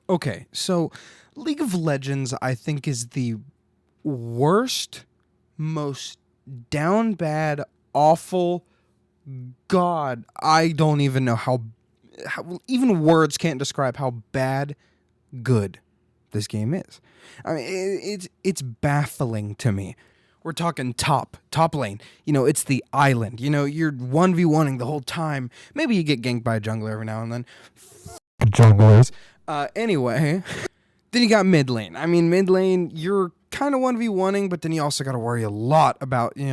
Okay, so League of Legends, I think, is the worst, most down bad, awful. God, I don't even know how even words can't describe how bad good this game is. I mean, it's baffling to me. We're talking top lane. It's the island. You're 1v1ing the whole time. Maybe you get ganked by a jungler every now and then. Junglers. Anyway, then you got mid lane. I mean, mid lane, you're kind of 1v1ing, but then you also got to worry a lot about, you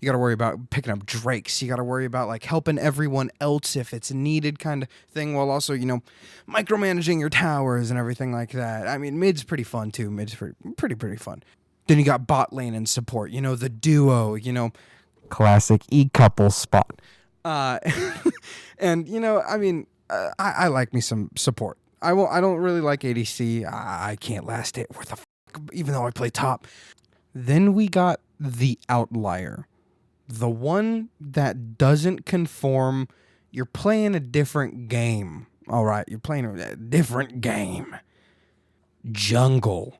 got to worry about picking up drakes. You got to worry about, like, helping everyone else if it's needed kind of thing, while also, micromanaging your towers and everything like that. I mean, mid's pretty fun, too. Mid's pretty fun. Then you got bot lane and support, the duo, classic E-couple spot. And, I like me some support. I don't really like ADC. I can't last it worth a even though I play top. Then we got the outlier. The one that doesn't conform. You're playing a different game. All right, you're playing a different game. Jungle.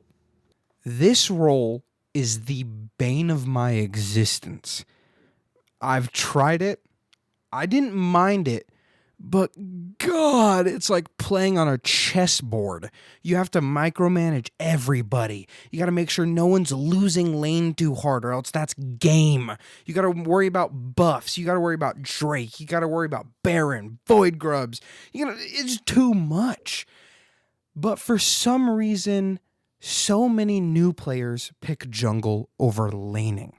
This role is the bane of my existence. I've tried it. I didn't mind it. But God, it's like playing on a chessboard. You have to micromanage everybody. You got to make sure no one's losing lane too hard, or else that's game. You got to worry about buffs. You got to worry about Drake. You got to worry about Baron, Void Grubs. It's too much. But for some reason, so many new players pick jungle over laning.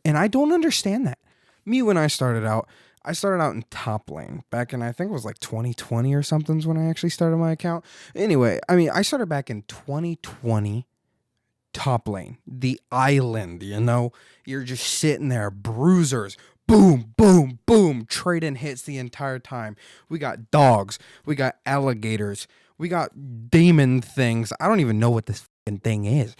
And I don't understand that. When I started out in top lane back in, I think it was like 2020 or something is when I actually started my account. Anyway, I started back in 2020 top lane, the island, You're just sitting there, bruisers, boom, boom, boom, trading hits the entire time. We got dogs, we got alligators, we got demon things. I don't even know what this fucking thing is.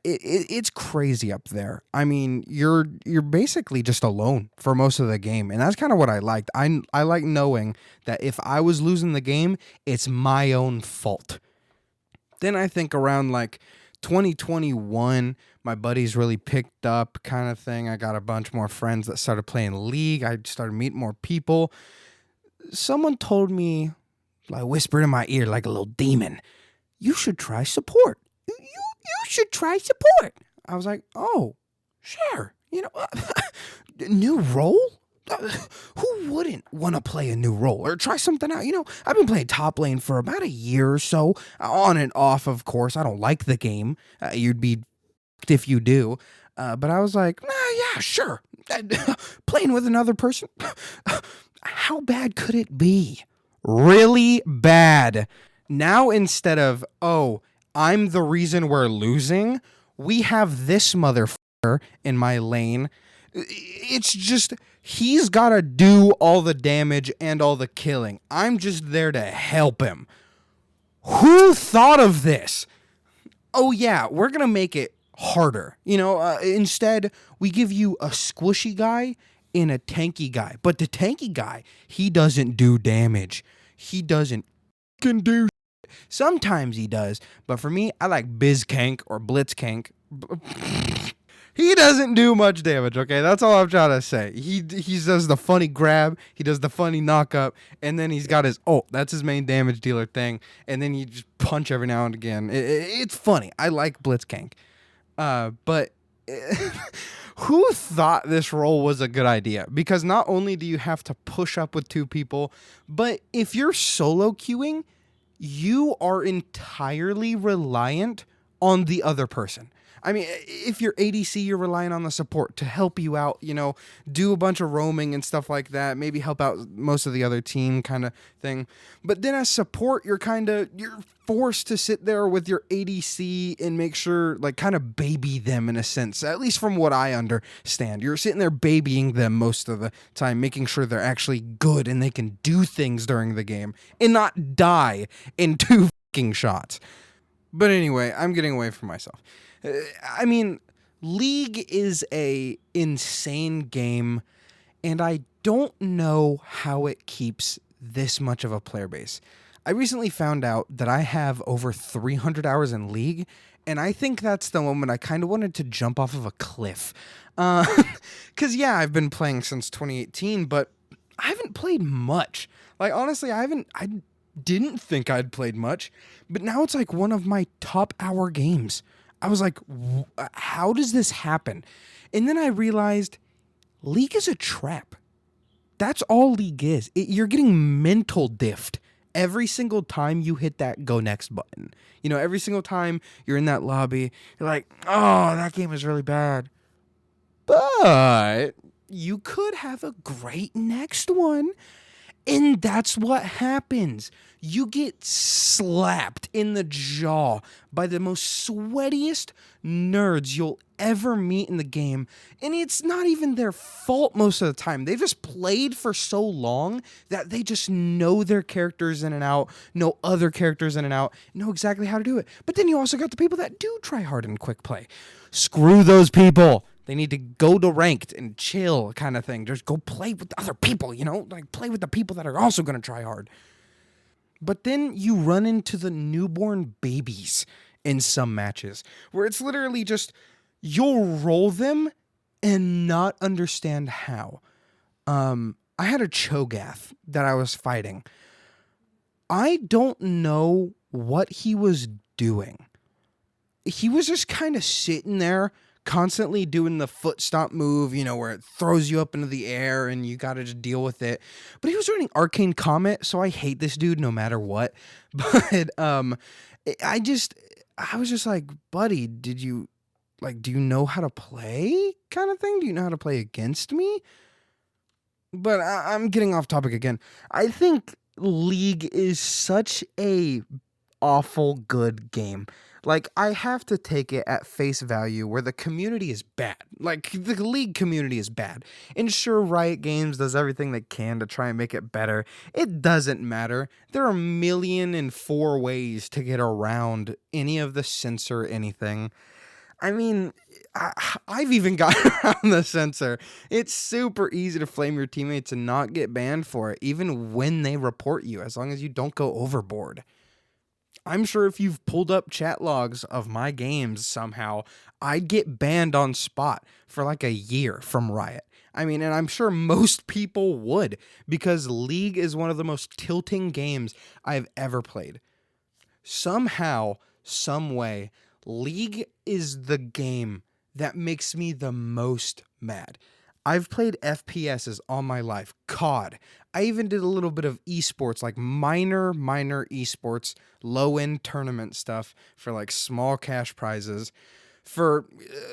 It's crazy up there. I mean, you're basically just alone for most of the game, and that's kind of what I liked. I like knowing that if I was losing the game, it's my own fault. Then I think around like 2021, my buddies really picked up kind of thing. I got a bunch more friends that started playing League. I started meeting more people. Someone told me, like whispered in my ear like a little demon, you should try support. You should try support. I was like, oh, sure. New role? Who wouldn't want to play a new role or try something out? I've been playing top lane for about a year or so, on and off, of course. I don't like the game. You'd be if you do. But I was like, yeah, sure. Playing with another person? How bad could it be? Really bad. Now, instead of, oh, I'm the reason we're losing, we have this motherfucker in my lane. It's just, he's got to do all the damage and all the killing. I'm just there to help him. Who thought of this? Oh yeah, we're going to make it harder. Instead, we give you a squishy guy and a tanky guy. But the tanky guy, he doesn't do damage. He doesn't can do. Sometimes he does, but for me, I like Bizkank or Blitzkank. He doesn't do much damage, okay? That's all I'm trying to say. He does the funny grab, he does the funny knock up, and then he's got his ult. That's his main damage dealer thing, and then you just punch every now and again. It's funny. I like Blitzkank. But who thought this role was a good idea? Because not only do you have to push up with two people, but if you're solo queuing, you are entirely reliant on the other person. I mean, if you're ADC, you're relying on the support to help you out, do a bunch of roaming and stuff like that, maybe help out most of the other team kind of thing. But then as support, you're forced to sit there with your ADC and make sure, like, kind of baby them in a sense, at least from what I understand. You're sitting there babying them most of the time, making sure they're actually good and they can do things during the game and not die in 2 fucking shots. But anyway, I'm getting away from myself. I mean, League is a insane game, and I don't know how it keeps this much of a player base. I recently found out that I have over 300 hours in League, and I think that's the moment I kind of wanted to jump off of a cliff. Because, yeah, I've been playing since 2018, but I haven't played much. Like, honestly, I didn't think I'd played much, but now it's like one of my top hour games. I was like, how does this happen? And then I realized League is a trap. That's all League is. You're getting mental diffed every single time you hit that go next button. You know, every single time you're in that lobby, you're like, oh, that game is really bad. But you could have a great next one. And that's what happens. You get slapped in the jaw by the most sweatiest nerds you'll ever meet in the game. And it's not even their fault most of the time. They've just played for so long that they just know their characters in and out, know other characters in and out, know exactly how to do it. But then you also got the people that do try hard in quick play. Screw those people. They need to go to ranked and chill kind of thing. Just go play with other people, you know? Like, play with the people that are also going to try hard. But then you run into the newborn babies in some matches where it's literally just you'll roll them and not understand how. I had a Cho'Gath that I was fighting. I don't know what he was doing. He was just kind of sitting there constantly doing the foot stomp move, you know, where it throws you up into the air and you got to just deal with it. But he was running Arcane Comet, so I hate this dude no matter what. But I was just like, buddy, do you know how to play kind of thing? Do you know how to play against me? But I'm getting off topic again. I think League is such a awful good game. Like, I have to take it at face value where the community is bad. Like, the League community is bad. And sure, Riot Games does everything they can to try and make it better. It doesn't matter. There are 1,000,004 ways to get around any of the censor anything. I mean, I've even gotten around the censor. It's super easy to flame your teammates and not get banned for it, even when they report you, as long as you don't go overboard. I'm sure if you've pulled up chat logs of my games somehow, I'd get banned on spot for like a year from Riot. I mean, and I'm sure most people would, because League is one of the most tilting games I've ever played. Somehow, some way, League is the game that makes me the most mad. I've played FPSs all my life, COD. I even did a little bit of esports, like minor esports, low-end tournament stuff for like small cash prizes for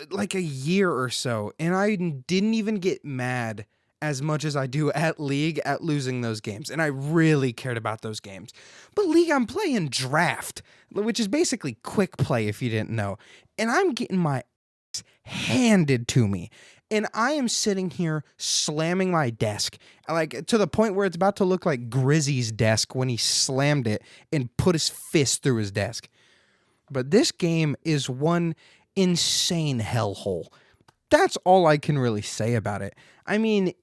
like a year or so. And I didn't even get mad as much as I do at League at losing those games. And I really cared about those games. But League, I'm playing Draft, which is basically quick play if you didn't know. And I'm getting my ass handed to me. And I am sitting here slamming my desk, like to the point where it's about to look like Grizzy's desk when he slammed it and put his fist through his desk. But this game is one insane hellhole. That's all I can really say about it. I mean,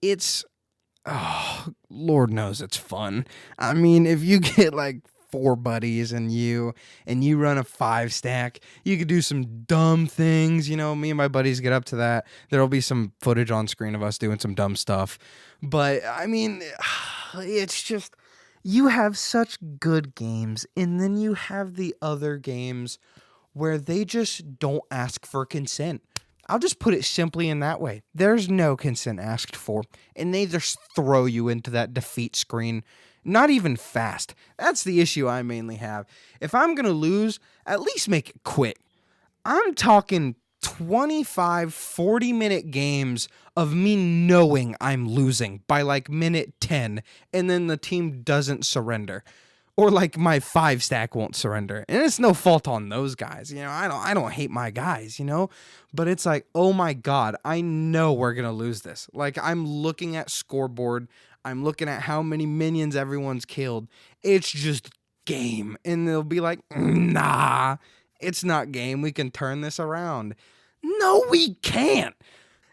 Lord knows it's fun. I mean, if you get like 4 buddies and you run a 5-stack, you could do some dumb things. You know, me and my buddies get up to that. There'll be some footage on screen of us doing some dumb stuff. But I mean, it's just, you have such good games, and then you have the other games where they just don't ask for consent. I'll just put it simply in that way. There's no consent asked for, and they just throw you into that defeat screen. Not even fast. That's the issue I mainly have. If I'm going to lose, at least make it quick. I'm talking 25, 40-minute games of me knowing I'm losing by like minute 10, and then the team doesn't surrender. Or like my 5-stack won't surrender. And it's no fault on those guys. You know, I don't hate my guys, you know? But it's like, oh my God, I know we're going to lose this. Like, I'm looking at scoreboard. I'm looking at how many minions everyone's killed. It's just game. And they'll be like, nah, it's not game. We can turn this around. No, we can't.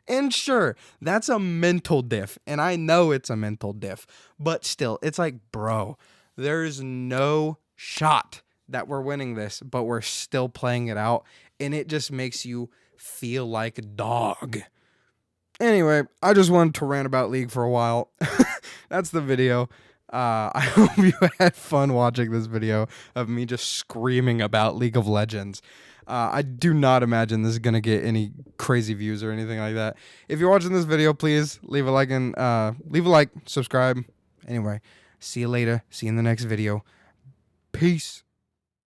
And sure, that's a mental diff. And I know it's a mental diff. But still, it's like, bro, There's no shot that we're winning this, but we're still playing it out, and it just makes you feel like a dog. Anyway, I just wanted to rant about League for a while. That's the video. I hope you had fun watching this video of me just screaming about League of Legends. I do not imagine this is going to get any crazy views or anything like that. If you're watching this video, please leave a like, subscribe. Anyway, see you later. See you in the next video. Peace.